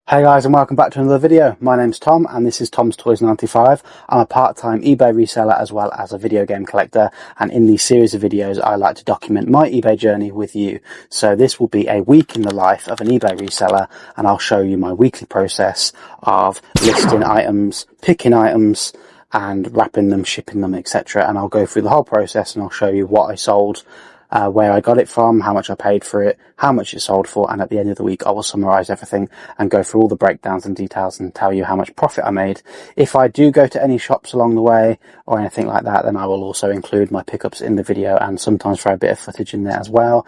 Hey guys, and welcome back to another video. My name's Tom and this is Tom's Toys 95. I'm a part-time eBay reseller as well as a video game collector, and in these series of videos I like to document my eBay journey with you. So this will be a week in the life of an eBay reseller, and I'll show you my weekly process of listing items, picking items and wrapping them, shipping them, etc. And I'll go through the whole process and I'll show you what I sold, where I got it from, how much I paid for it, how much it sold for, and at the end of the week I will summarise everything and go through all the breakdowns and details and tell you how much profit I made. If I do go to any shops along the way or anything like that, then I will also include my pickups in the video and sometimes throw a bit of footage in there as well.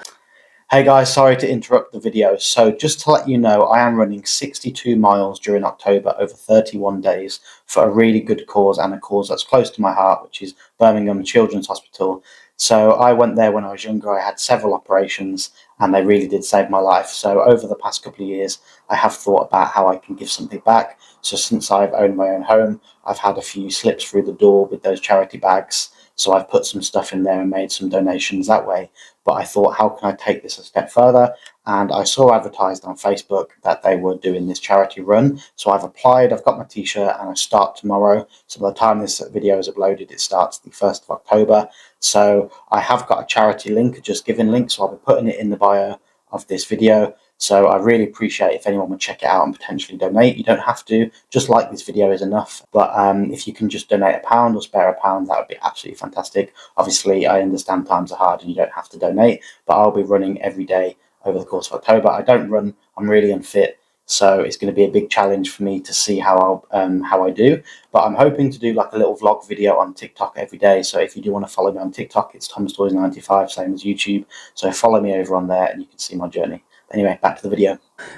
Hey guys, sorry to interrupt the video. So just to let you know, I am running 62 miles during October over 31 days for a really good cause, and a cause that's close to my heart, which is Birmingham Children's Hospital. So I went there when I was younger. I had several operations and they really did save my life. So over the past couple of years, I have thought about how I can give something back. So since I've owned my own home, I've had a few slips through the door with those charity bags. So I've put some stuff in there and made some donations that way. But I thought, how can I take this a step further? And I saw advertised on Facebook that they were doing this charity run. So I've applied, I've got my t-shirt, and I start tomorrow. So by the time this video is uploaded, it starts the 1st of October. So I have got a charity link, a Just Giving link, so I'll be putting it in the bio of this video. So I really appreciate if anyone would check it out and potentially donate. You don't have to, just like this video is enough. But if you can just donate £1 or spare £1, that would be absolutely fantastic. Obviously, I understand times are hard and you don't have to donate, but I'll be running every day over the course of October. I don't run, I'm really unfit. So it's going to be a big challenge for me to see how I do. But I'm hoping to do like a little vlog video on TikTok every day. So if you do want to follow me on TikTok, it's Tom's Toys 95, same as YouTube. So follow me over on there and you can see my journey. Anyway, back to the video.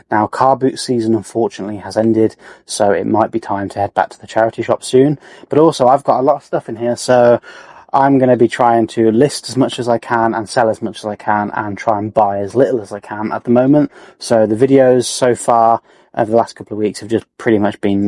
Now, car boot season unfortunately has ended, so it might be time to head back to the charity shop soon. But also, I've got a lot of stuff in here, so I'm going to be trying to list as much as I can and sell as much as I can and try and buy as little as I can at the moment. So the videos so far over the last couple of weeks have just pretty much been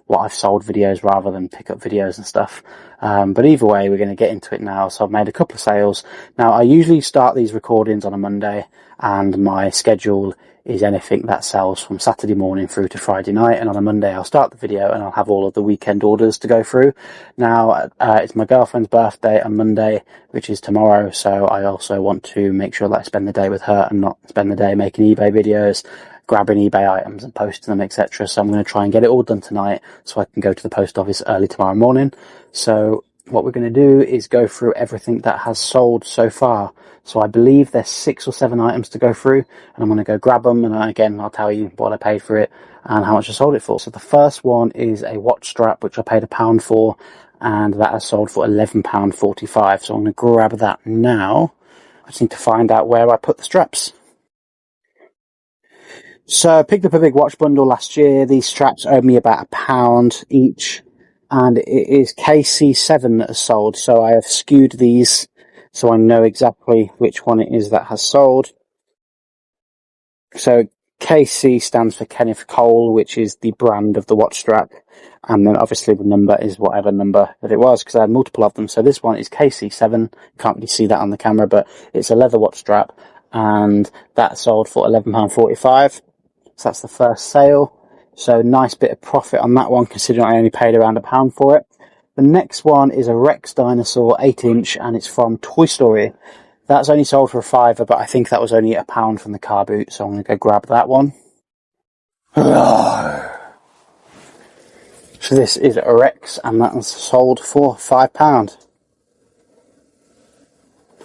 what I've sold videos rather than pickup videos and stuff. But either way, we're going to get into it now. So I've made a couple of sales. Now, I usually start these recordings on a Monday, and my schedule is anything that sells from Saturday morning through to Friday night, and on a Monday I'll start the video and I'll have all of the weekend orders to go through. Now it's my girlfriend's birthday on Monday, which is tomorrow, so I also want to make sure that I spend the day with her and not spend the day making eBay videos, grabbing eBay items and posting them, etc. So I'm going to try and get it all done tonight so I can go to the post office early tomorrow morning. So what we're going to do is go through everything that has sold so far. So I believe there's 6 or 7 items to go through, and I'm going to go grab them, and again I'll tell you what I paid for it and how much I sold it for. So the first one is a watch strap, which I paid £1 for, and that has sold for £11.45. So I'm going to grab that now. I just need to find out where I put the straps. So I picked up a big watch bundle last year. These straps owed me about £1 each, and it is KC7 that has sold. So I have skewed these so I know exactly which one it is that has sold. So KC stands for Kenneth Cole, which is the brand of the watch strap. And then obviously the number is whatever number that it was, because I had multiple of them. So this one is KC7. You can't really see that on the camera, but it's a leather watch strap, and that sold for £11.45. So that's the first sale. So nice bit of profit on that one, considering I only paid around £1 for it. The next one is a Rex Dinosaur 8-inch, and it's from Toy Story. That's only sold for £5, but I think that was only £1 from the car boot, so I'm going to go grab that one. So this is a Rex, and that was sold for £5.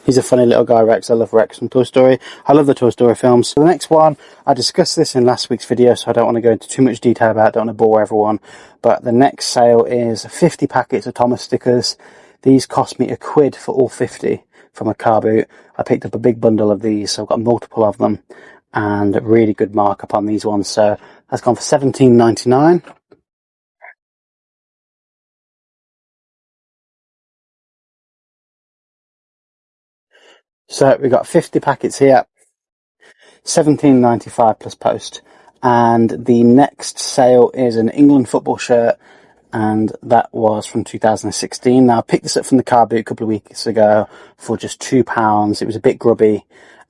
He's a funny little guy, Rex. I love Rex from Toy Story. I love the Toy Story films. So the next one, I discussed this in last week's video, so I don't want to go into too much detail about it. I don't want to bore everyone. But the next sale is 50 packets of Thomas stickers. These cost me £1 for all 50 from a car boot. I picked up a big bundle of these, so I've got multiple of them. And a really good markup on these ones. So that's gone for £17.99. So we've got 50 packets here, £17.95 plus post. And the next sale is an England football shirt, and that was from 2016. Now I picked this up from the car boot a couple of weeks ago for just £2. It was a bit grubby,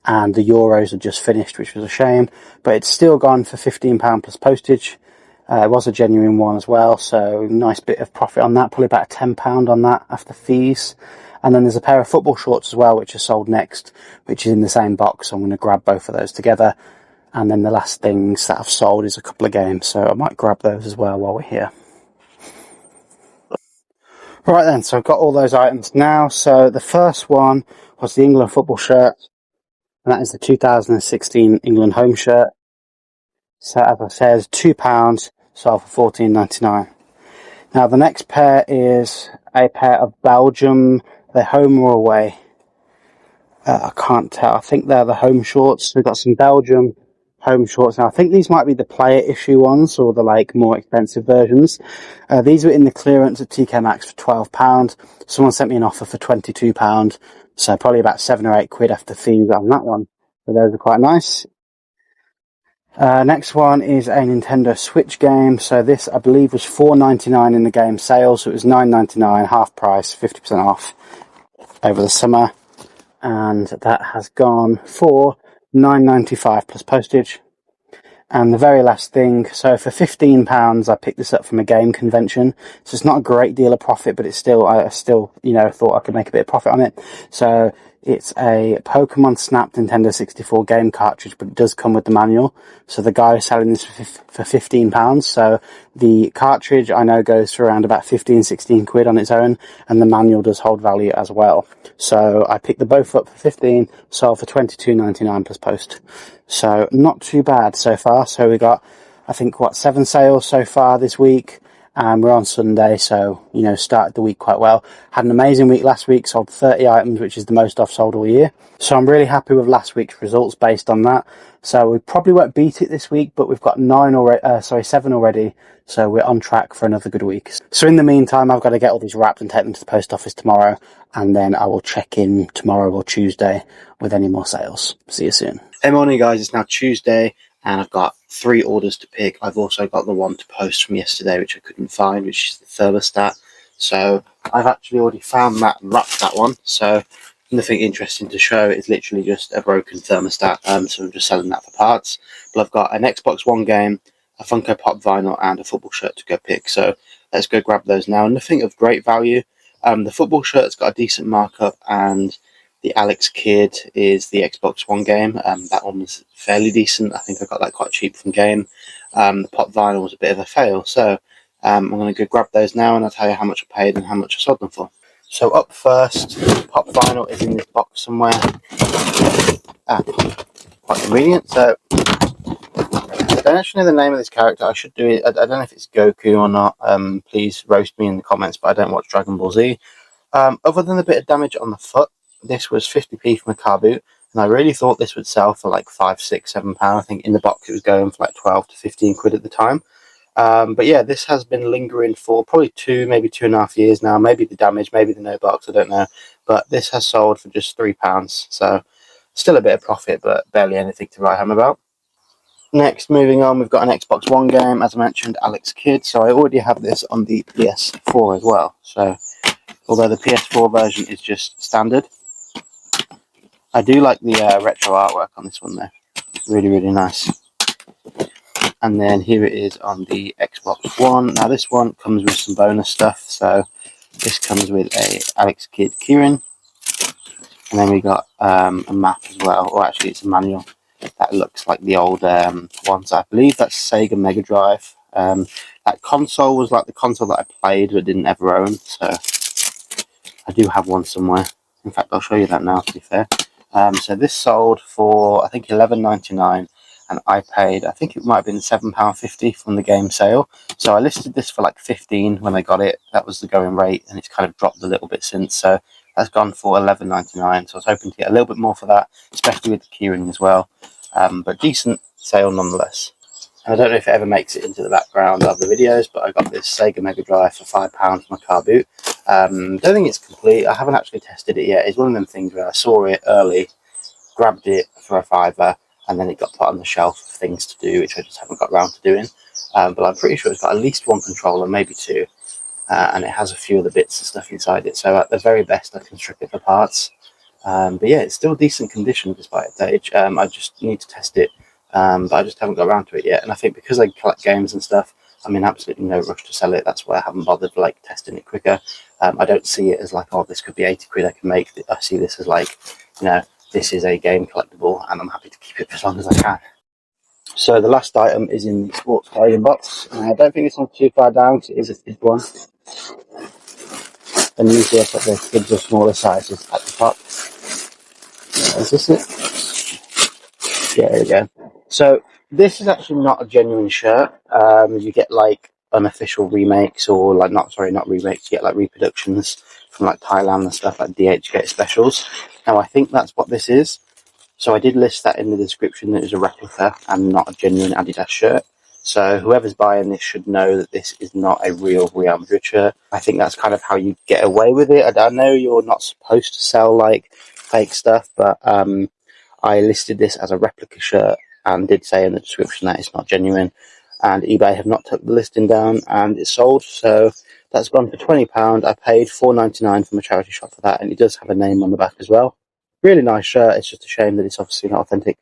and the euros had just finished, which was a shame, but it's still gone for £15 plus postage. It was a genuine one as well, so nice bit of profit on that, probably about £10 on that after fees. And then there's a pair of football shorts as well, which are sold next, which is in the same box, so I'm going to grab both of those together. And then the last things that I've sold is a couple of games, so I might grab those as well while we're here. Right then, so I've got all those items now. So the first one was the England football shirt, and that is the 2016 England home shirt. So as I said, £2, sold for £14.99. Now the next pair is a pair of Belgium, they're home or away. I can't tell, I think they're the home shorts. We've got some Belgium home shorts. Now I think these might be the player issue ones or the more expensive versions. These were in the clearance at TK Maxx for £12. Someone sent me an offer for £22, so probably about £7 or £8 after fees on that one. So those are quite nice. Next one is a Nintendo Switch game. So this, I believe, was $4.99 in the game sale. So it was $9.99, half price, 50% off over the summer. And that has gone for $9.95 plus postage. And the very last thing, so for £15, I picked this up from a game convention. So it's not a great deal of profit, but it's still, I still, thought I could make a bit of profit on it. So it's a Pokemon Snap Nintendo 64 game cartridge, but it does come with the manual. So the guy is selling this for £15. So the cartridge I know goes for around about 15-16 quid on its own, and the manual does hold value as well. So I picked the both up for 15, sold for £22.99 plus post. So not too bad so far. So we got, I think, 7 sales so far this week. And we're on Sunday, so, started the week quite well. Had an amazing week last week, sold 30 items, which is the most I've sold all year. So I'm really happy with last week's results based on that. So we probably won't beat it this week, but we've got 7 already. So we're on track for another good week. So in the meantime, I've got to get all these wrapped and take them to the post office tomorrow. And then I will check in tomorrow or Tuesday with any more sales. See you soon. Hey morning guys, it's now Tuesday. And I've got 3 orders to pick. I've also got the one to post from yesterday, which I couldn't find, which is the thermostat. So I've actually already found that and wrapped that one. So nothing interesting to show. It's literally just a broken thermostat. So I'm just selling that for parts. But I've got an Xbox One game, a Funko Pop vinyl, and a football shirt to go pick. So let's go grab those now. Nothing of great value. The football shirt's got a decent markup, and the Alex Kidd is the Xbox One game. That one was fairly decent. I think I got that quite cheap from Game. The Pop Vinyl was a bit of a fail. So I'm going to go grab those now, and I'll tell you how much I paid and how much I sold them for. So up first, Pop Vinyl is in this box somewhere. Quite convenient. So I don't actually know the name of this character. I should do it. I don't know if it's Goku or not. Please roast me in the comments, but I don't watch Dragon Ball Z. Other than a bit of damage on the foot, this was 50p from a car boot, and I really thought this would sell for like £5, £6, £7. I think in the box it was going for like 12 to 15 quid at the time. But yeah, this has been lingering for probably 2, maybe 2.5 years now. Maybe the damage, maybe the no box, I don't know. But this has sold for just £3, so still a bit of profit, but barely anything to write home about. Next, moving on, we've got an Xbox One game, as I mentioned, Alex Kidd. So I already have this on the PS4 as well. So although the PS4 version is just standard, I do like the retro artwork on this one though. Really, really nice. And then here it is on the Xbox One. Now this one comes with some bonus stuff. So this comes with a Alex Kidd keyring. And then we got a map as well. Or actually it's a manual that looks like the old ones. I believe that's Sega Megadrive. That console was like the console that I played but didn't ever own. So I do have one somewhere. In fact, I'll show you that now, to be fair. So this sold for, I think, $11.99, and I paid, I think it might have been £7.50 from the game sale. So I listed this for like 15 when I got it. That was the going rate, and it's kind of dropped a little bit since. So that's gone for $11.99. So I was hoping to get a little bit more for that, especially with the keyring as well. But decent sale nonetheless. And I don't know if it ever makes it into the background of the videos, but I got this Sega Megadrive for £5 from my car boot. Don't think it's complete. I haven't actually tested it yet. It's one of them things where I saw it early, grabbed it for a £5, and then it got put on the shelf of things to do, which I just haven't got around to doing. But I'm pretty sure it's got at least 1 controller, maybe 2, and it has a few of the bits and stuff inside it. So at the very best, I can strip it for parts. But yeah, it's still decent condition despite its age. I just need to test it, but I just haven't got around to it yet. And I think because I collect games and stuff, I'm in absolutely no rush to sell it. That's why I haven't bothered like testing it quicker. I don't see it as like, oh, this could be 80 quid I can make. I see this as like, you know, this is a game collectible, and I'm happy to keep it for as long as I can. So the last item is in the sports carrier box. I don't think it's on too far down because it is a big one. And usually I put the kids or smaller sizes at the top. Is this it? Yeah, there we go. So this is actually not a genuine shirt. You get like unofficial remakes, or like not remakes. You get like reproductions from like Thailand and stuff, like DHgate specials. Now I think that's what this is. So I did list that in the description that it was a replica and not a genuine Adidas shirt. So whoever's buying this should know that this is not a real Real Madrid shirt. I think that's kind of how you get away with it. I know you're not supposed to sell like fake stuff, but I listed this as a replica shirt and did say in the description that it's not genuine. And eBay have not took the listing down, and it's sold. So that's gone for £20. I paid £4.99 from a charity shop for that, and it does have a name on the back as well. Really nice shirt. It's just a shame that it's obviously not authentic.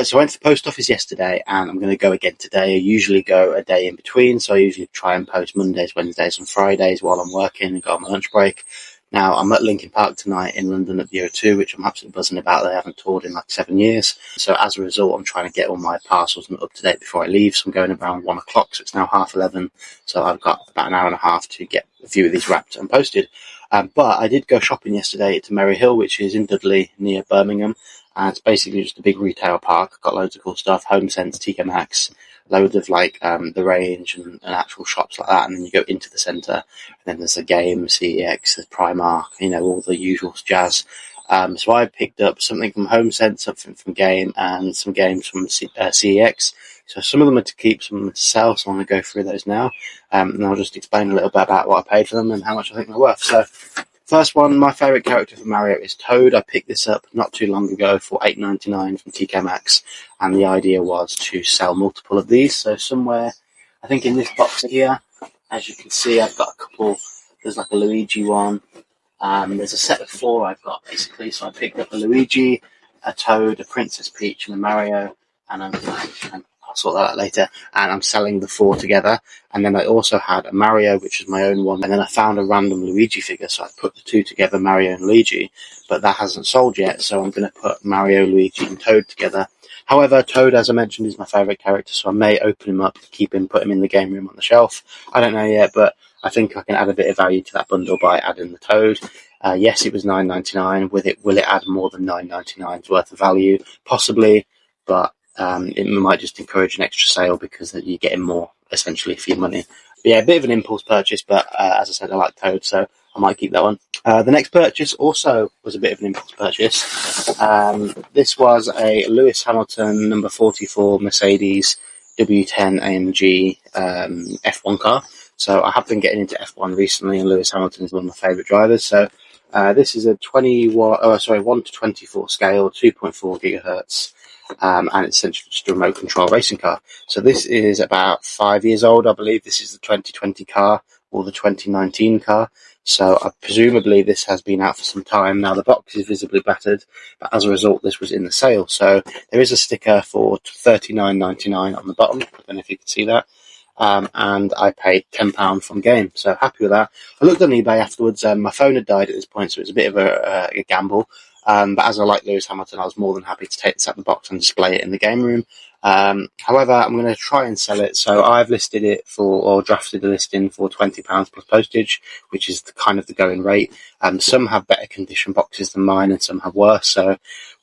So I went to the post office yesterday, and I'm going to go again today. I usually go a day in between, so I usually try and post Mondays, Wednesdays and Fridays while I'm working and go on my lunch break. Now, I'm at Linkin Park tonight in London at the O2, which I'm absolutely buzzing about. They haven't toured in like 7 years. So as a result, I'm trying to get all my parcels up to date before I leave. So I'm going around 1 o'clock, so it's now 11:30. So I've got about an hour and a half to get a few of these wrapped and posted. But I did go shopping yesterday to Merry Hill, which is in Dudley near Birmingham. And it's basically just a big retail park. Got loads of cool stuff, HomeSense, TK Maxx, loads of like the range and actual shops like that. And then you go into the centre, and then there's a game, CEX, there's Primark, all the usual jazz. So I picked up something from HomeSense, something from Game, and some games from CEX. So some of them are to keep, some of them are to sell. So I'm going to go through those now, and I'll just explain a little bit about what I paid for them and how much I think they're worth. So first one, my favourite character from Mario is Toad. I picked this up not too long ago for $8.99 from TK Maxx, and the idea was to sell multiple of these. So somewhere, I think in this box here, as you can see, I've got a couple. There's like a Luigi one. There's a set of 4 I've got basically. So I picked up a Luigi, a Toad, a Princess Peach, and a Mario, and I'll sort that out later. And I'm selling the 4 together. And then I also had a Mario, which is my own one. And then I found a random Luigi figure, so I put the 2 together, Mario and Luigi. But that hasn't sold yet, so I'm going to put Mario, Luigi, and Toad together. However, Toad, as I mentioned, is my favourite character, so I may open him up, keep him, put him in the game room on the shelf. I don't know yet, but I think I can add a bit of value to that bundle by adding the Toad. Yes, it was $9.99. Will it add more than $9.99's worth of value? Possibly, but it might just encourage an extra sale because you're getting more essentially for your money. But yeah, a bit of an impulse purchase, but as I said, I like Toad, so I might keep that one. The next purchase also was a bit of an impulse purchase. This was a Lewis Hamilton number 44 Mercedes W10 AMG F1 car. So I have been getting into F1 recently, and Lewis Hamilton is one of my favourite drivers. So this is a 1 to 24 scale, 2.4 gigahertz, and it's essentially just a remote control racing car. So this is about 5 years old, I believe. This is the 2020 car or the 2019 car. So presumably this has been out for some time. Now the box is visibly battered, but as a result this was in the sale. So there is a sticker for $39.99 on the bottom. I don't know if you can see that. And I paid £10 from Game, so happy with that. I looked on eBay afterwards. My phone had died at this point, so it was a bit of a gamble. But as I like Lewis Hamilton, I was more than happy to take this out of the box and display it in the game room. However, I'm going to try and sell it. So I've listed it or drafted a listing for £20 plus postage, which is kind of the going rate. Some have better condition boxes than mine, and some have worse. So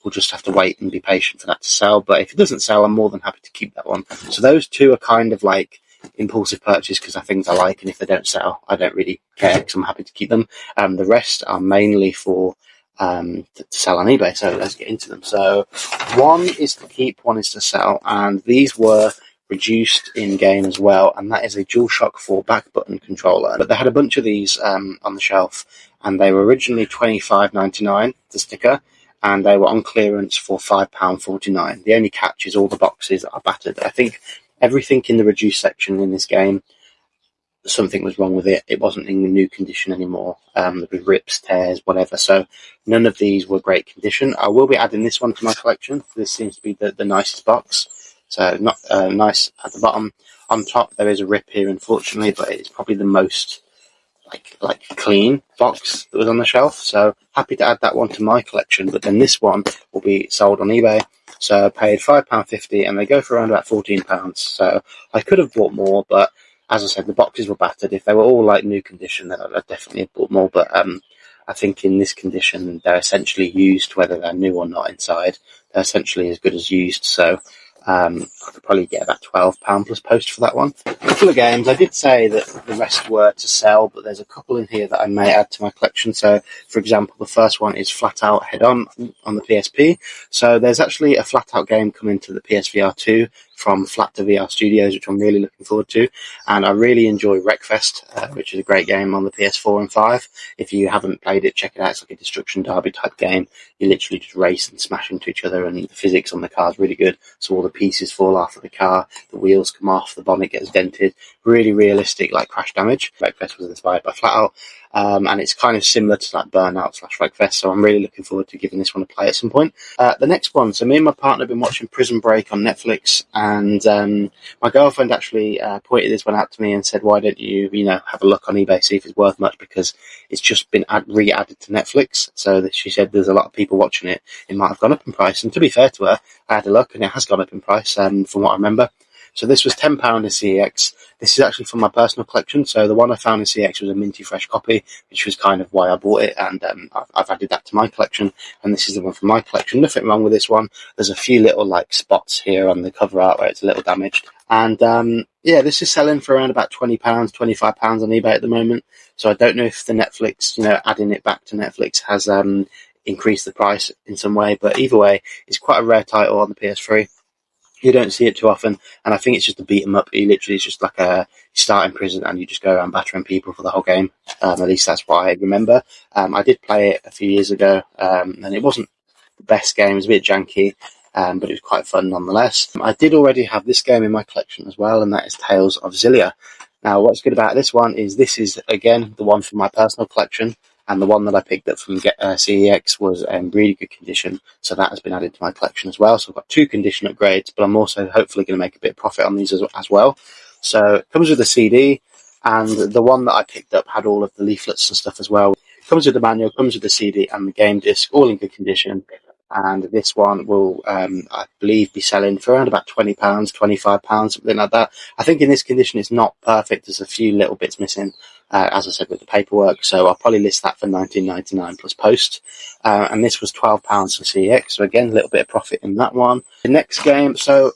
we'll just have to wait and be patient for that to sell. But if it doesn't sell, I'm more than happy to keep that one. So those 2 are kind of like impulsive purchase because I things I like, and if they don't sell, I don't really care because I'm happy to keep them. The rest are mainly for to sell on eBay, so let's get into them. So one is to keep, one is to sell, and these were reduced in game as well, and that is a DualShock 4 back button controller. But they had a bunch of these on the shelf, and they were originally $25.99 the sticker, and they were on clearance for £5.49. The only catch is all the boxes are battered. I think everything in the reduced section in this game something was wrong with it. It wasn't in new condition anymore. There was rips, tears, whatever. So none of these were great condition. I will be adding this one to my collection. This seems to be the nicest box. So not nice at the bottom. On top there is a rip here, unfortunately, but it's probably the most like clean box that was on the shelf. So happy to add that one to my collection. But then this one will be sold on eBay. So I paid £5.50 and they go for around about £14. So I could have bought more, but as I said, the boxes were battered. If they were all like new condition, then I'd definitely have bought more. But I think in this condition, they're essentially used, whether they're new or not inside. They're essentially as good as used. So I could probably get about £12 plus post for that one. A couple of games. I did say that the rest were to sell, but there's a couple in here that I may add to my collection. So, for example, the first one is Flat Out Head On the PSP. So there's actually a Flat Out game coming to the PSVR 2 from Flat to VR Studios, which I'm really looking forward to. And I really enjoy Wreckfest, which is a great game on the PS4 and 5. If you haven't played it, check it out. It's like a Destruction Derby type game. You literally just race and smash into each other, and the physics on the car is really good. So all the pieces fall off of the car, the wheels come off, the bonnet gets dented. Really realistic, like Crash Damage. Wreckfest was inspired by Flat Out. And it's kind of similar to like Burnout / Wreckfest, so I'm really looking forward to giving this one a play at some point. The next one, so me and my partner have been watching Prison Break on Netflix, and my girlfriend actually pointed this one out to me and said, why don't you, have a look on eBay, see if it's worth much, because it's just been re-added to Netflix. So that she said there's a lot of people watching it. It might have gone up in price, and to be fair to her, I had a look and it has gone up in price, from what I remember. So this was £10 in CEX. This is actually from my personal collection. So the one I found in CEX was a minty fresh copy, which was kind of why I bought it. And I've added that to my collection. And this is the one from my collection. Nothing wrong with this one. There's a few little like spots here on the cover art where it's a little damaged. And yeah, this is selling for around about £20, £25 on eBay at the moment. So I don't know if the Netflix, adding it back to Netflix has increased the price in some way. But either way, it's quite a rare title on the PS3. You don't see it too often, and I think it's just to beat 'em up. You literally, it's just like you start in prison and you just go around battering people for the whole game. At least that's what I remember. I did play it a few years ago, and it wasn't the best game. It was a bit janky, but it was quite fun nonetheless. I did already have this game in my collection as well, and that is Tales of Zillia. Now, what's good about this one is this again, the one from my personal collection. And the one that I picked up from CEX was in really good condition. So that has been added to my collection as well. So I've got 2 condition upgrades, but I'm also hopefully going to make a bit of profit on these as well. So it comes with a CD, and the one that I picked up had all of the leaflets and stuff as well. It comes with the manual, comes with the CD and the game disc, all in good condition. And this one will, I believe, be selling for around about £20, £25, something like that. I think in this condition it's not perfect. There's a few little bits missing, as I said, with the paperwork. So I'll probably list that for £19.99 plus post. And this was £12 for CEX. So again, a little bit of profit in that one. The next game, so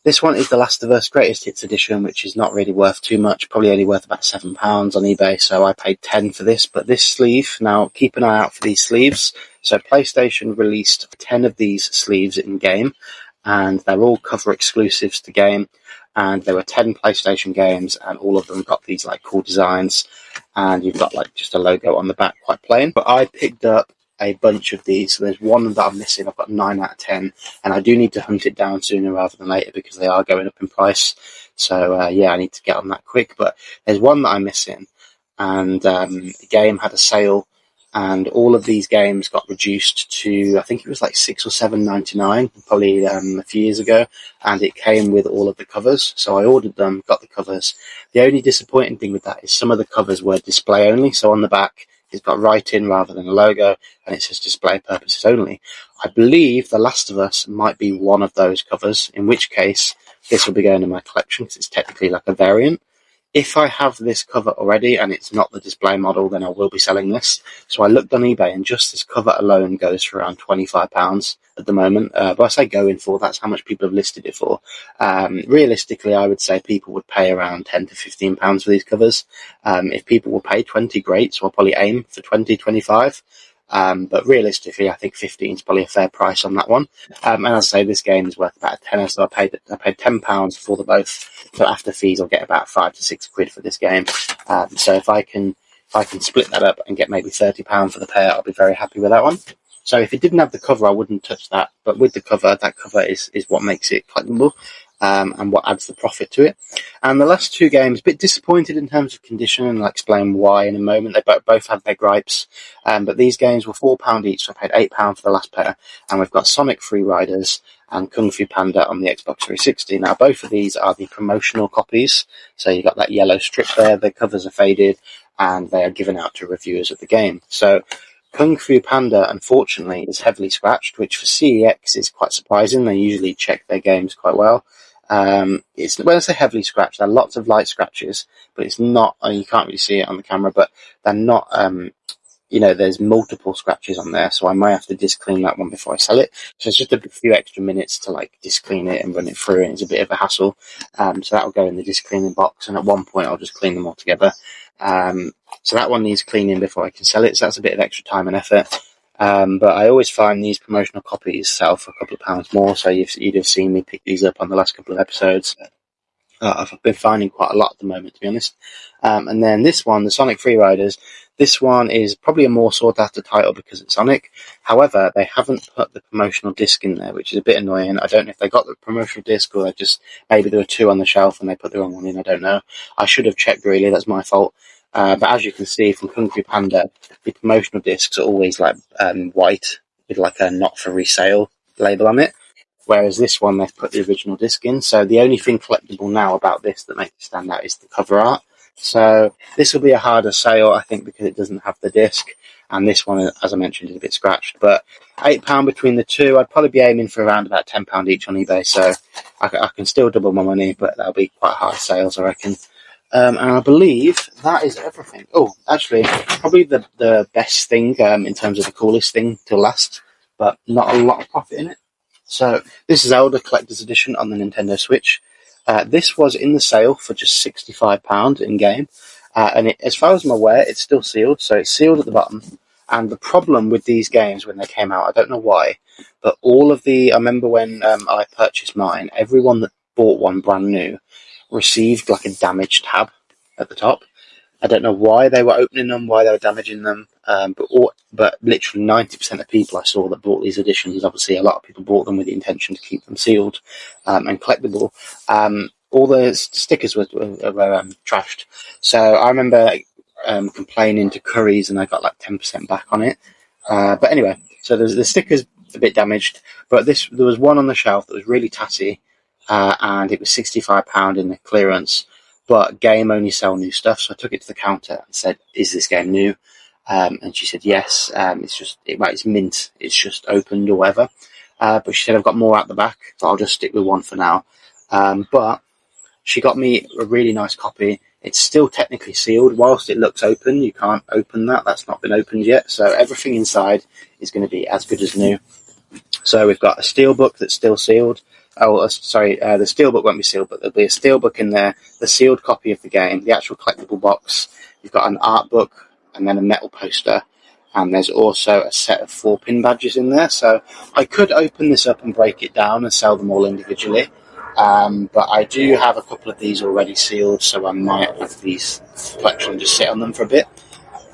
this one is The Last of Us Greatest Hits Edition, which is not really worth too much, probably only worth about £7 on eBay, so I paid £10 for this. But this sleeve, now keep an eye out for these sleeves. So PlayStation released 10 of these sleeves in-game, and they're all cover exclusives to game. And there were 10 PlayStation games, and all of them got these like cool designs, and you've got like just a logo on the back, quite plain. But I picked up a bunch of these, so there's one that I'm missing. I've got 9 out of 10, and I do need to hunt it down sooner rather than later because they are going up in price. So yeah, I need to get on that quick. But there's one that I'm missing, and the game had a sale, and all of these games got reduced to, I think it was like $6 or $7.99, probably a few years ago, and it came with all of the covers. So I ordered them, got the covers. The only disappointing thing with that is some of the covers were display only. So on the back, it's got writing rather than a logo, and it says display purposes only. I believe The Last of Us might be one of those covers, in which case this will be going in my collection because it's technically like a variant. If I have this cover already and it's not the display model, then I will be selling this. So I looked on eBay, and just this cover alone goes for around £25 at the moment. But I say going for, that's how much people have listed it for. Realistically, I would say people would pay around £10 to £15 for these covers. If people will pay 20, great. So I'll probably aim for 20, 25. But realistically, I think 15 is probably a fair price on that one. And as I say, this game is worth about a tenner, so I paid £10 for the both. So after fees, I'll get about £5 to £6 for this game. So if I can split that up and get maybe £30 for the pair, I'll be very happy with that one. So if it didn't have the cover, I wouldn't touch that. But with the cover, that cover is what makes it collectible. and what adds the profit to it. And the last two games, a bit disappointed in terms of condition, and I'll explain why in a moment. They both had their gripes, but these games were £4 each, so I paid £8 for the last pair. And we've got Sonic Free Riders and Kung Fu Panda on the Xbox 360. Now, both of these are the promotional copies, so you've got that yellow strip there, the covers are faded, and they are given out to reviewers of the game. So Kung Fu Panda, unfortunately, is heavily scratched, which for CEX is quite surprising. They usually check their games quite well. It's, when I say heavily scratched, there are lots of light scratches, but it's not, you can't really see it on the camera, but they're not, there's multiple scratches on there, so I might have to disc clean that one before I sell it. So it's just a few extra minutes to like disc clean it and run it through, and it's a bit of a hassle. So that'll go in the disc cleaning box, and at one point I'll just clean them all together. So that one needs cleaning before I can sell it, so that's a bit of extra time and effort. But I always find these promotional copies sell for a couple of pounds more, so you'd have seen me pick these up on the last couple of episodes. I've been finding quite a lot at the moment, to be honest. And then this one, the Sonic Free Riders, this one is probably a more sought after title because it's Sonic. However, they haven't put the promotional disc in there, which is a bit annoying. I don't know if they got the promotional disc or they just, maybe there were two on the shelf and they put the wrong one in. I don't know. I should have checked, really. That's my fault. But as you can see from Kung Fu Panda, the promotional discs are always like white with like a not for resale label on it. Whereas this one, they've put the original disc in. So the only thing collectible now about this that makes it stand out is the cover art. So this will be a harder sale, I think, because it doesn't have the disc. And this one, as I mentioned, is a bit scratched. But £8 between the two, I'd probably be aiming for around about £10 each on eBay. So I can still double my money, but that'll be quite hard sales, I reckon. And I believe that is everything. Oh, actually, probably the best thing in terms of the coolest thing to last, but not a lot of profit in it. So this is Zelda Collector's Edition on the Nintendo Switch. This was in the sale for just £65 in game, and as far as I'm aware, it's still sealed. So it's sealed at the bottom. And the problem with these games when they came out, I don't know why, but I remember when I purchased mine, everyone that bought one brand new received like a damaged tab at the top. I don't know why they were opening them, why they were damaging them, but literally 90% of people I saw that bought these editions, obviously a lot of people bought them with the intention to keep them sealed and collectible. All the stickers were trashed. So I remember complaining to Currys, and I got like 10% back on it. But anyway, so the stickers a bit damaged, but there was one on the shelf that was really tatty, and it was £65 in the clearance. But game only sell new stuff, so I took it to the counter and said, "Is this game new?" And she said, "Yes." It's mint. It's just opened or whatever. But she said, "I've got more at the back, so I'll just stick with one for now." But she got me a really nice copy. It's still technically sealed. Whilst it looks open, you can't open that. That's not been opened yet. So everything inside is going to be as good as new. So we've got a steelbook that's still sealed. The steelbook won't be sealed, but there'll be a steelbook in there, the sealed copy of the game, the actual collectible box. You've got an art book and then a metal poster. And there's also a set of 4-pin badges in there. So I could open this up and break it down and sell them all individually. But I do have a couple of these already sealed, so I might have these collection and just sit on them for a bit.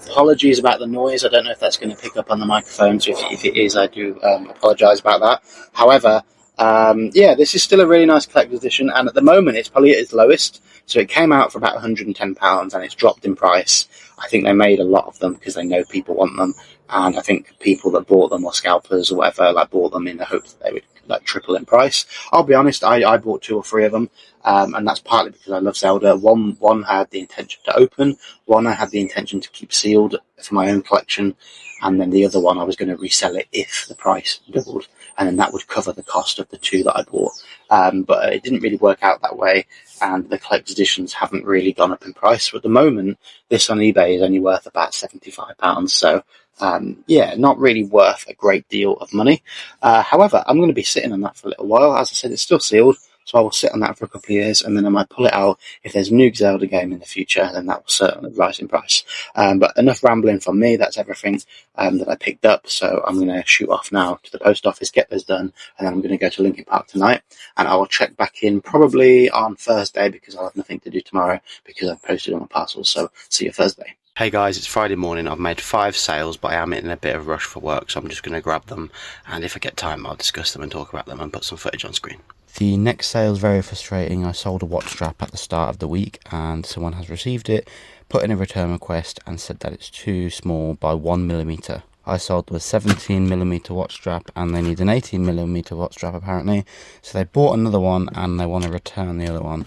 Apologies about the noise. I don't know if that's going to pick up on the microphone, so if it is, I do apologise about that. However, this is still a really nice collector's edition, and at the moment it's probably at its lowest. So it came out for about £110 and it's dropped in price. I think they made a lot of them because they know people want them, and I think people that bought them, or scalpers or whatever, bought them in the hope that they would triple in price. I'll be honest, I bought 2 or 3 of them, and that's partly because I love Zelda. One had the intention to open, one I had the intention to keep sealed for my own collection, and then the other one I was going to resell it if the price doubled, and then that would cover the cost of the 2 that I bought. But it didn't really work out that way, and the collector's editions haven't really gone up in price. So at the moment, this on eBay is only worth about £75. So not really worth a great deal of money. However, I'm going to be sitting on that for a little while. As I said, it's still sealed, so I will sit on that for a couple of years, and then I might pull it out. If there's a new Zelda game in the future, then that will certainly rise in price. But enough rambling from me. That's everything that I picked up. So I'm going to shoot off now to the post office, get those done, and then I'm going to go to Linkin Park tonight. And I will check back in probably on Thursday, because I'll have nothing to do tomorrow because I've posted on my parcels. So see you Thursday. Hey guys, it's Friday morning. I've made 5 sales, but I am in a bit of a rush for work, so I'm just going to grab them, and if I get time I'll discuss them and talk about them and put some footage on screen. The next sale is very frustrating. I sold a watch strap at the start of the week and someone has received it, put in a return request and said that it's too small by 1mm. I sold the 17mm watch strap and they need an 18mm watch strap apparently, so they bought another one and they want to return the other one.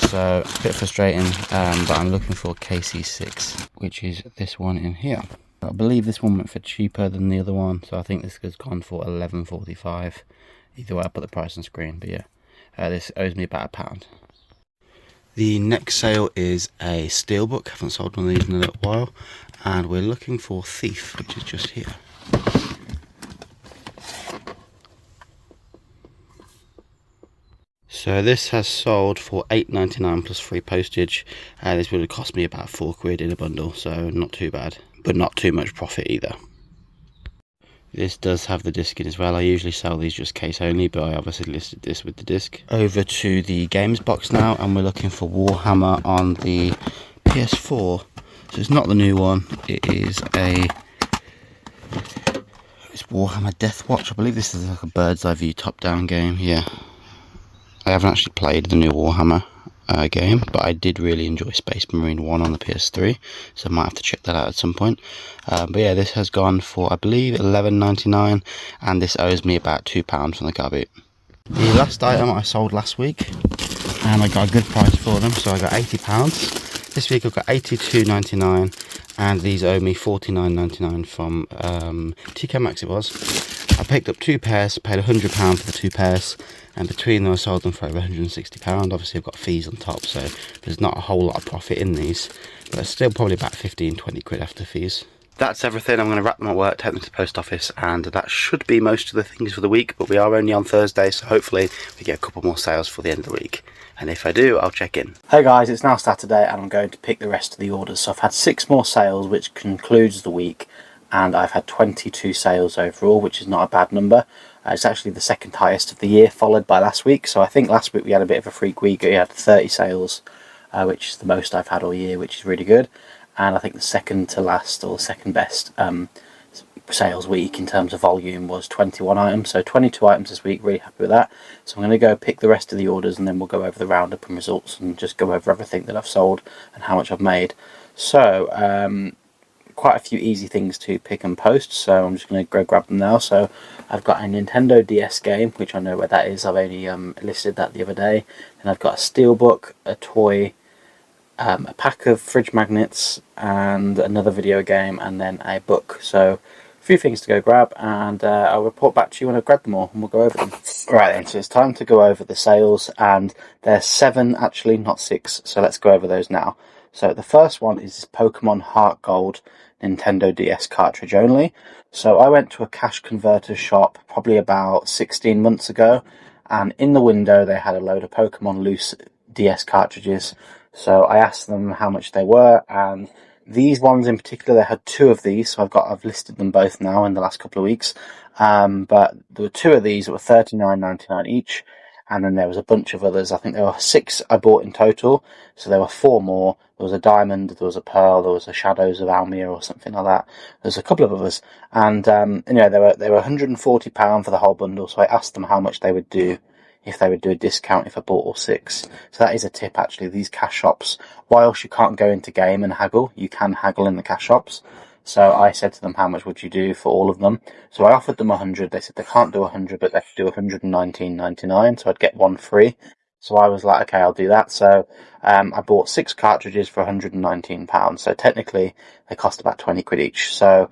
So a bit frustrating, but I'm looking for KC6, which is this one in here. I believe this one went for cheaper than the other one, so I think this has gone for $11.45. Either way, I'll put the price on screen, but yeah, this owes me about £1. The next sale is a steelbook. I haven't sold one of these in a little while, and we're looking for Thief, which is just here. So this has sold for £8.99 plus free postage. This would have cost me about £4 in a bundle, so not too bad, but not too much profit either. This does have the disc in as well. I usually sell these just case only, but I obviously listed this with the disc. Over to the games box now, and we're looking for Warhammer on the PS4. So it's not the new one, it is it's Warhammer Deathwatch. I believe this is like a bird's eye view top down game. Yeah, I haven't actually played the new Warhammer game, but I did really enjoy Space Marine 1 on the PS3, so I might have to check that out at some point. But yeah, this has gone for, I believe, $11.99, and this owes me about £2 from the car boot. The last item I sold last week, and I got a good price for them, so I got £80. This week I've got $82.99, and these owe me $49.99 from TK Maxx it was. I picked up 2 pairs, paid £100 for the 2 pairs, and between them I sold them for over £160. Obviously I've got fees on top, so there's not a whole lot of profit in these, but it's still probably about 15-20 quid after fees. That's everything. I'm going to wrap them at work, take them to the post office, and that should be most of the things for the week, but we are only on Thursday, so hopefully we get a couple more sales for the end of the week, and if I do, I'll check in. Hey guys, it's now Saturday and I'm going to pick the rest of the orders. So I've had 6 more sales, which concludes the week, and I've had 22 sales overall, which is not a bad number. It's actually the second highest of the year, followed by last week. So I think last week we had a bit of a freak week. We had 30 sales, which is the most I've had all year, which is really good. And I think the second to last, or second best sales week in terms of volume was 21 items. So 22 items this week, really happy with that. So I'm going to go pick the rest of the orders, and then we'll go over the roundup and results and just go over everything that I've sold and how much I've made. So quite a few easy things to pick and post, so I'm just going to go grab them now. So I've got a Nintendo DS game, which I know where that is. I've only listed that the other day. And I've got a steelbook, a toy, a pack of fridge magnets, and another video game, and then a book. So a few things to go grab, and I'll report back to you when I've grabbed them all, and we'll go over them. Right then, so it's time to go over the sales, and there's 7 actually, not 6, so let's go over those now. So the first one is this Pokemon Heart Gold Nintendo DS cartridge only. So I went to a cash converter shop probably about 16 months ago, and in the window they had a load of Pokemon loose DS cartridges. So I asked them how much they were, and these ones in particular, they had 2 of these, so I've listed them both now in the last couple of weeks. But there were 2 of these that were $39.99 each, and then there was a bunch of others. I think there were 6 I bought in total, so there were 4 more. There was a diamond, there was a pearl, there was a Shadows of Almir or something like that. There's a couple of others, and anyway, they were £140 for the whole bundle. So I asked them how much they would do if they would do a discount if I bought all 6. So that is a tip actually. These cash shops, whilst you can't go into game and haggle, you can haggle in the cash shops. So I said to them, how much would you do for all of them? So I offered them 100. They said they can't do 100, but they could do 119.99, so I'd get 1 free. So I was like, okay, I'll do that. So I bought 6 cartridges for £119. So technically they cost about 20 quid each. So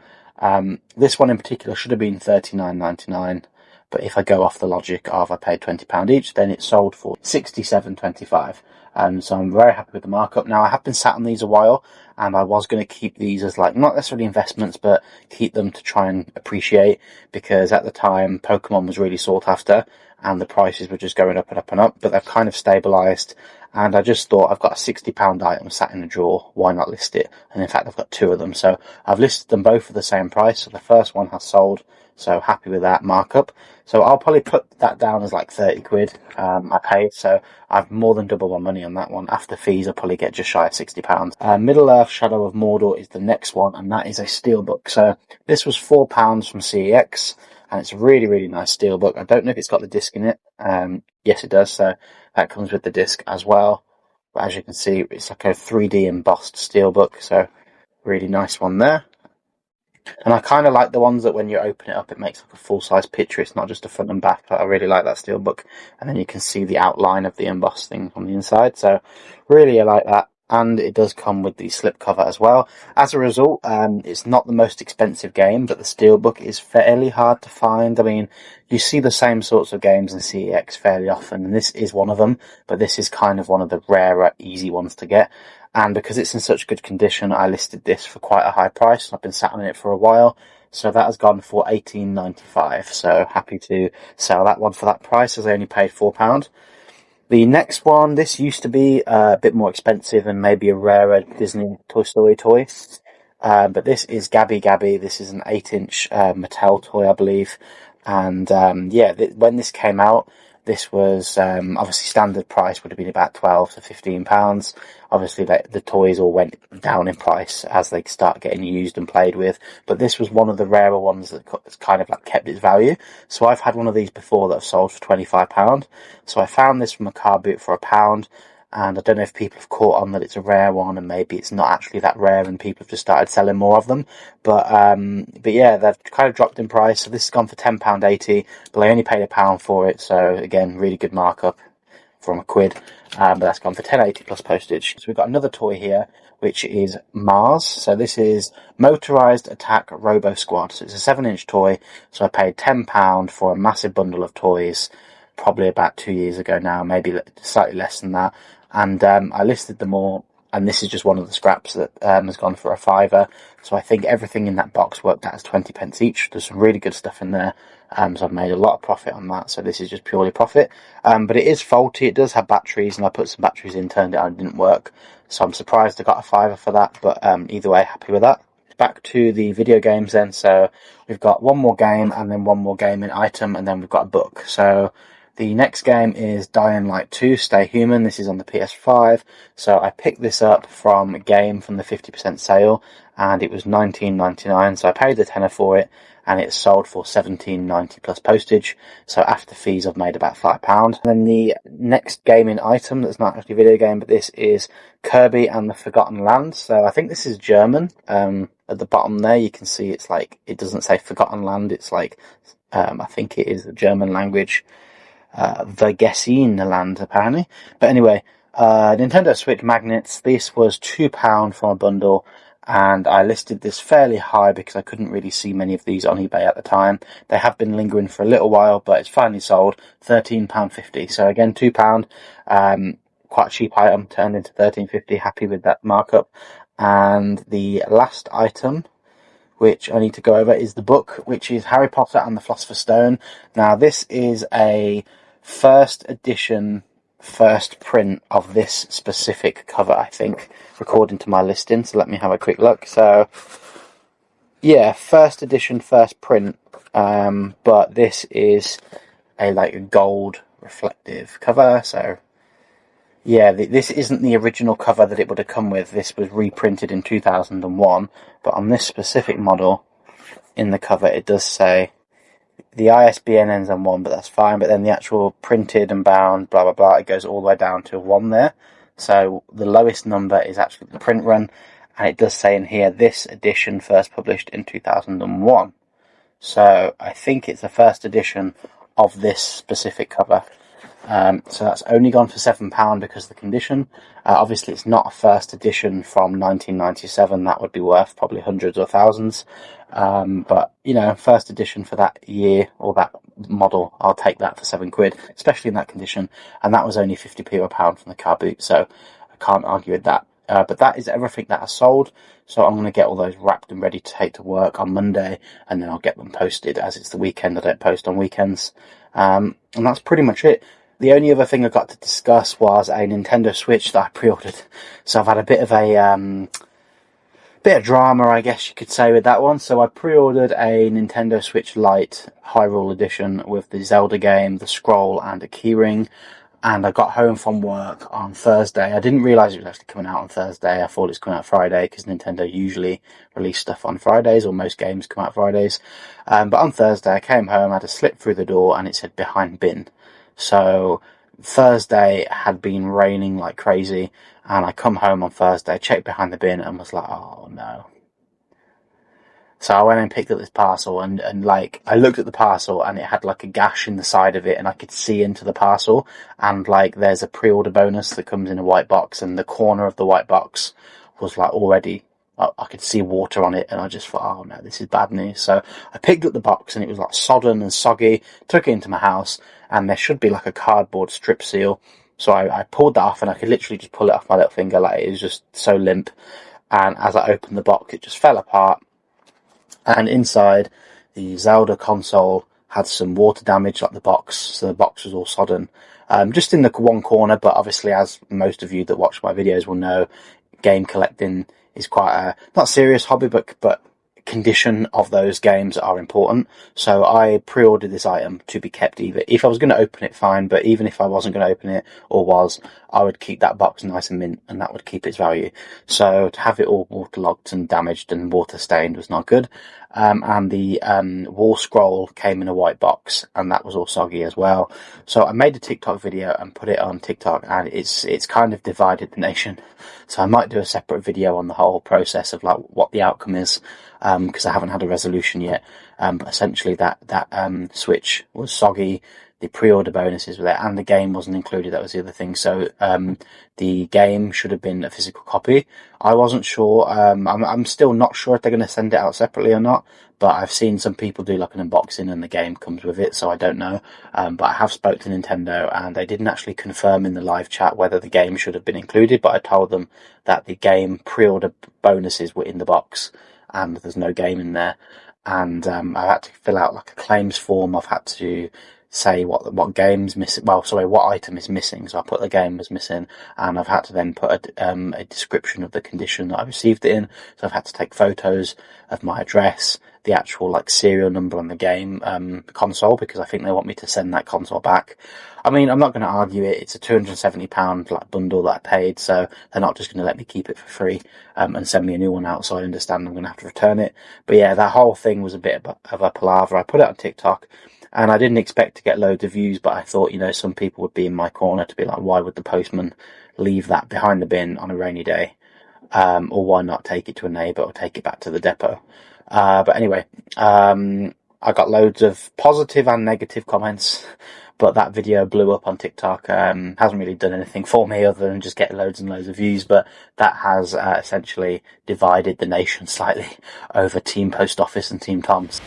this one in particular should have been £39.99. But if I go off the logic of I paid £20 each, then it sold for £67.25. So I'm very happy with the markup. Now, I have been sat on these a while, and I was going to keep these as, like, not necessarily investments, but keep them to try and appreciate, because at the time Pokemon was really sought after and the prices were just going up and up and up, but they've kind of stabilised. And I just thought, I've got a £60 item sat in a drawer, why not list it? And in fact, I've got 2 of them. So I've listed them both for the same price. So the first one has sold, so happy with that markup. So I'll probably put that down as like 30 quid I paid. So I've more than doubled my money money on that one. After fees, I'll probably get just shy of £60. Middle-earth Shadow of Mordor is the next one, and that is a steelbook. So this was £4 from CEX, and it's a really, really nice steelbook. I don't know if it's got the disc in it. Yes, it does, so that comes with the disc as well. But as you can see, it's like a 3D embossed steelbook, so really nice one there. And I kind of like the ones that when you open it up, it makes like a full-size picture. It's not just a front and back. I really like that steelbook. And then you can see the outline of the embossed thing on the inside. So really, I like that. And it does come with the slipcover as well. As a result, it's not the most expensive game, but the steelbook is fairly hard to find. I mean, you see the same sorts of games in CEX fairly often, and this is one of them, but this is kind of one of the rarer, easy ones to get. And because it's in such good condition, I listed this for quite a high price, and I've been sat on it for a while. So that has gone for £18.95. So happy to sell that one for that price, as I only paid £4. The next one, this used to be a bit more expensive and maybe a rarer Disney Toy Story toy. But this is Gabby Gabby. This is an 8-inch Mattel toy, I believe. And when this came out, this was obviously standard price would have been about £12 to £15. Obviously, the toys all went down in price as they start getting used and played with. But this was one of the rarer ones that kind of like kept its value. So I've had one of these before that have sold for £25. So I found this from a car boot for £1. And I don't know if people have caught on that it's a rare one, and maybe it's not actually that rare, and people have just started selling more of them. But yeah, they've kind of dropped in price. So this has gone for £10.80, but I only paid £1 for it. So again, really good markup from £1. But that's gone for £10.80 plus postage. So we've got another toy here, which is Mars. So this is Motorized Attack Robo Squad. So it's a 7-inch toy. So I paid £10 for a massive bundle of toys, probably about 2 years ago now, maybe slightly less than that. And I listed them all, and this is just one of the scraps that has gone for £5. So I think everything in that box worked out as 20p each. There's some really good stuff in there, so I've made a lot of profit on that. So this is just purely profit, but it is faulty. It does have batteries, and I put some batteries in, turned it on, it didn't work. So I'm surprised I got a £5 for that, but either way, happy with that. Back to the video games then. So we've got one more game, and then one more game in item, and then we've got a book. So the next game is Dying Light 2 Stay Human. This is on the PS5. So I picked this up from a game from the 50% sale, and it was $19.99. So I paid the tenner for it, and it sold for $17.90 plus postage. So after fees, I've made about £5. And then the next game in item, that's not actually a video game, but this is Kirby and the Forgotten Land. So I think this is German. At the bottom there, you can see it's like, it doesn't say Forgotten Land. It's like, I think it is the German language. Vergessen land, apparently. But anyway, Nintendo Switch magnets. This was £2 from a bundle, and I listed this fairly high because I couldn't really see many of these on eBay at the time. They have been lingering for a little while, but it's finally sold, £13.50. So again, £2, quite a cheap item, turned into £13.50. Happy with that markup. And the last item, which I need to go over, is the book, which is Harry Potter and the Philosopher's Stone. Now, this is a first edition, first print of this specific cover, I think, according to my listing. So let me have a quick look. So, yeah, first edition, first print, but this is a gold reflective cover. So, yeah, this isn't the original cover that it would have come with. This was reprinted in 2001, but on this specific model, in the cover, it does say the ISBN ends on 1, but that's fine. But then the actual printed and bound, blah, blah, blah, it goes all the way down to 1 there. So the lowest number is actually the print run, and it does say in here, this edition first published in 2001. So I think it's the first edition of this specific cover. So that's only gone for £7 because of the condition. Obviously, it's not a first edition from 1997. That would be worth probably hundreds or thousands. But, you know, first edition for that year or that model, I'll take that for £7, especially in that condition. And that was only 50p or £1 from the car boot, so I can't argue with that. But that is everything that I sold. So I'm going to get all those wrapped and ready to take to work on Monday, and then I'll get them posted. As it's the weekend, I don't post on weekends. And that's pretty much it. The only other thing I got to discuss was a Nintendo Switch that I pre-ordered. So I've had a bit of drama, I guess you could say, with that one. So I pre-ordered a Nintendo Switch Lite Hyrule Edition with the Zelda game, the scroll, and a keyring. and I got home from work on Thursday. I didn't realise it was actually coming out on Thursday. I thought it was coming out Friday, because Nintendo usually release stuff on Fridays, or most games come out Fridays. But on Thursday, I came home, I had a slip through the door, and it said behind bin. So Thursday had been raining like crazy, and I come home on Thursday, checked behind the bin, and was like, oh no. So I went and picked up this parcel, and like, I looked at the parcel, and it had like a gash in the side of it, and I could see into the parcel, and like, there's a pre-order bonus that comes in a white box, and the corner of the white box was like already, I could see water on it, and I just thought, oh no, this is bad news. So I picked up the box, and it was like sodden and soggy, took it into my house, and there should be like a cardboard strip seal. So I pulled that off, and I could literally just pull it off my little finger, like, it was just so limp. And as I opened the box, it just fell apart. And inside, the Zelda console had some water damage, like the box, so the box was all sodden. Just in the one corner, but obviously, as most of you that watch my videos will know, game collecting is quite a, not serious hobby, but condition of those games are important. So I pre-ordered this item to be kept. Either if I was going to open it, fine, but even if I wasn't going to open it, or was, I would keep that box nice and mint, and that would keep its value. So to have it all waterlogged and damaged and water stained was not good. And the wall scroll came in a white box, and that was all soggy as well. So I made a TikTok video and put it on TikTok, and it's kind of divided the nation. So I might do a separate video on the whole process of like what the outcome is, because I haven't had a resolution yet. But essentially that Switch was soggy, the pre-order bonuses were there, and the game wasn't included. That was the other thing. So the game should have been a physical copy. I wasn't sure. I'm still not sure if they're going to send it out separately or not. But I've seen some people do like an unboxing, and the game comes with it, so I don't know. But I have spoke to Nintendo, and they didn't actually confirm in the live chat whether the game should have been included. But I told them that the game pre-order bonuses were in the box, and there's no game in there. And I've had to fill out like a claims form. I've had to say what game's missing. Well, sorry, what item is missing. So I put the game was missing, and I've had to then put a description of the condition that I received it in. So I've had to take photos of my address, the actual like serial number on the game console, because I think they want me to send that console back. I mean, I'm not going to argue it. It's a £270 like bundle that I paid, so they're not just going to let me keep it for free and send me a new one out. So I understand I'm going to have to return it. But yeah, that whole thing was a bit of a palaver. I put it on TikTok, and I didn't expect to get loads of views, but I thought, some people would be in my corner to be like, why would the postman leave that behind the bin on a rainy day? Or why not take it to a neighbour or take it back to the depot? But anyway, I got loads of positive and negative comments, but that video blew up on TikTok. Hasn't really done anything for me other than just get loads and loads of views, but that has essentially divided the nation slightly over Team Post Office and Team Toms.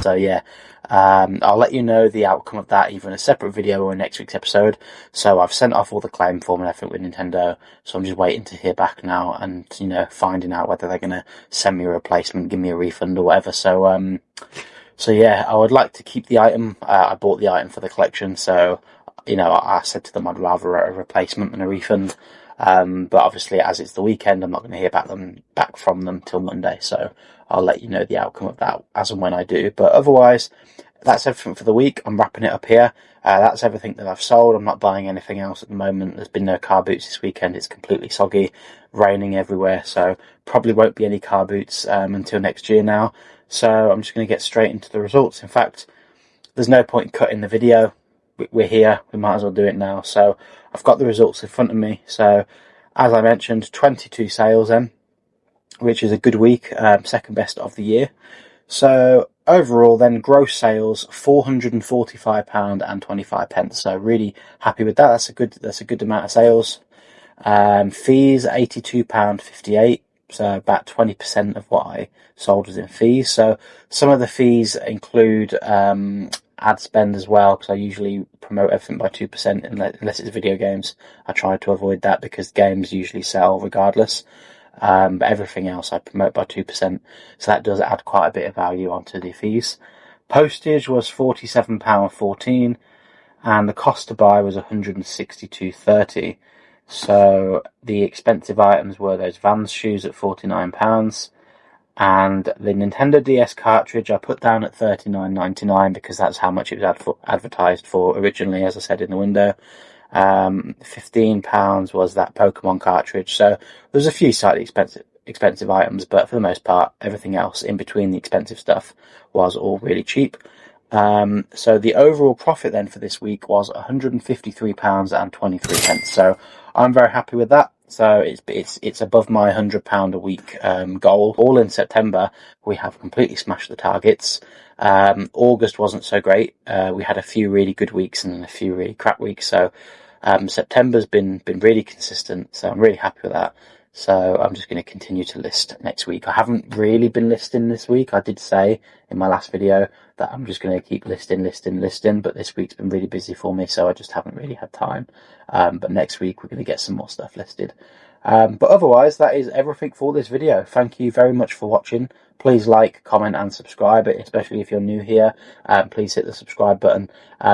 So yeah, I'll let you know the outcome of that either in a separate video or in next week's episode. So I've sent off all the claim form and everything with Nintendo, so I'm just waiting to hear back now, and finding out whether they're going to send me a replacement, give me a refund or whatever. So yeah, I would like to keep the item. I bought the item for the collection, so I said to them I'd rather a replacement than a refund. But obviously, as it's the weekend, I'm not going to hear back from them till Monday. So I'll let you know the outcome of that as and when I do. But otherwise, that's everything for the week. I'm wrapping it up here. That's everything that I've sold. I'm not buying anything else at the moment. There's been no car boots this weekend. It's completely soggy, raining everywhere. So probably won't be any car boots until next year now. So I'm just going to get straight into the results. In fact, there's no point in cutting the video. We're here. We might as well do it now. So I've got the results in front of me. So as I mentioned, 22 sales then, which is a good week, second best of the year. So overall then, gross sales £445.25. So really happy with that. That's a good amount of sales. Fees £82.58. So about 20% of what I sold was in fees. So some of the fees include ad spend as well, because I usually promote everything by 2% unless it's video games. I try to avoid that because games usually sell regardless. But everything else I promote by 2%. So that does add quite a bit of value onto the fees. Postage was £47.14, and the cost to buy was £162.30. So the expensive items were those Vans shoes at £49, and the Nintendo DS cartridge I put down at $39.99 because that's how much it was advertised for originally, as I said in the window. £15 was that Pokemon cartridge. So there's a few slightly expensive items, but for the most part, everything else in between the expensive stuff was all really cheap. So the overall profit then for this week was £153.23. So I'm very happy with that. So it's above my £100 a week goal. All in September, we have completely smashed the targets. August wasn't so great. We had a few really good weeks and a few really crap weeks. So September's been really consistent. So I'm really happy with that. So I'm just going to continue to list next week. I haven't really been listing this week. I did say in my last video that I'm just going to keep listing, but this week's been really busy for me, so I just haven't really had time. But next week we're going to get some more stuff listed. But otherwise, that is everything for this video. Thank you very much for watching. Please like, comment and subscribe, especially if you're new here. Please hit the subscribe button.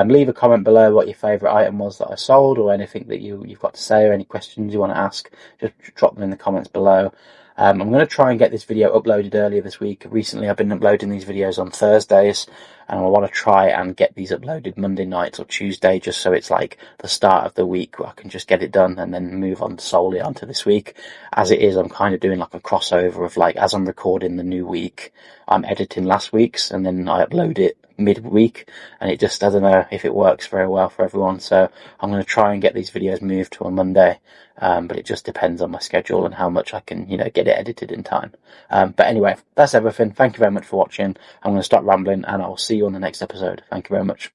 Leave a comment below what your favourite item was that I sold, or anything that you've got to say, or any questions you want to ask. Just drop them in the comments below. I'm going to try and get this video uploaded earlier this week. Recently I've been uploading these videos on Thursdays, and I want to try and get these uploaded Monday night or Tuesday, just so it's like the start of the week where I can just get it done and then move on solely onto this week. As it is, I'm kind of doing like a crossover of, like, as I'm recording the new week, I'm editing last week's and then I upload it midweek, and it just, I don't know if it works very well for everyone. So I'm going to try and get these videos moved to a Monday, but it just depends on my schedule and how much I can, get it edited in time. But anyway, that's everything. Thank you very much for watching. I'm going to stop rambling, and I'll see you on the next episode. Thank you very much.